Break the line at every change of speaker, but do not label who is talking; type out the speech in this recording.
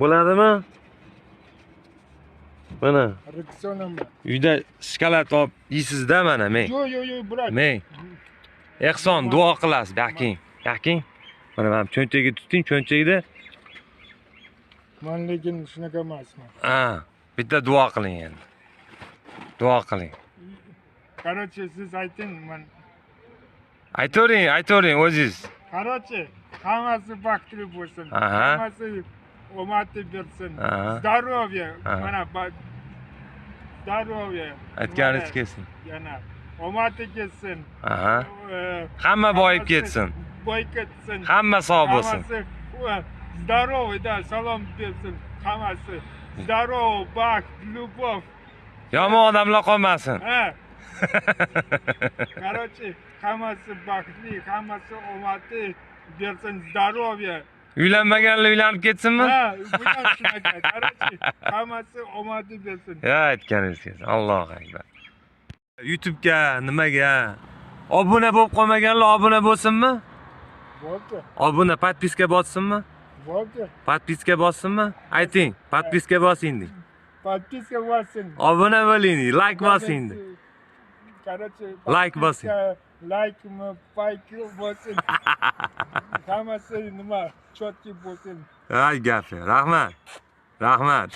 Bo'ladimi? Mana
Ritsonami?
uyda shokolad olib yeysiz-da mana men.
Yo'q, brat.
Men. Ehson duo qilasiz, yaking. Mana men cho'ntagiga tuting, cho'ntagida.
Men lekin shunaqa emasman.
Ha, bitta duo qiling endi. Duo qiling.
Короче, siz ayting, men
Aytavering o'zingiz.
Короче, hammasi baxtli bo'lsin.
Aha.
Hammasi omadli bersin.
Aha.
Здоровье.
Aha.
Mana здоровье.
Aytganingiz kelsin.
Yana omadli kelsin.
Aha. Hamma boyib ketsin.
Boyib ketsin.
Hamma sog' bo'lsin.
Hammasi здоровый, да, salom bersin. Hammasi здорово, baxt, любовь.
Yomon odamlar qolmasin.
Ha. Короче, hammasi baxtli, hammasi omadli bersin, здоровье.
Uylanmaganlar uylanib ketsinmi?
Ha, bu ham shunaqa. Короче, hammasi omadli bersin.
Ya aytganingiz kelsin. Allohu akbar. YouTube'ga nimaga obuna bo'lib qolmaganlar obuna bo'lsinmi?
Bo'ldi.
Obuna, podpiska bossinmi?
Bo'ldi.
Podpiska bossinmi? Ayting, podpiska bosing deng.
Подписка bo'lsin.
Obuna bo'ling, like bosing deng.
Короче,
Like bosing.
Like-mi, payki bo'lsin. Hammasi nima, chotki bo'lsin.
Ay gapi. Rahmat.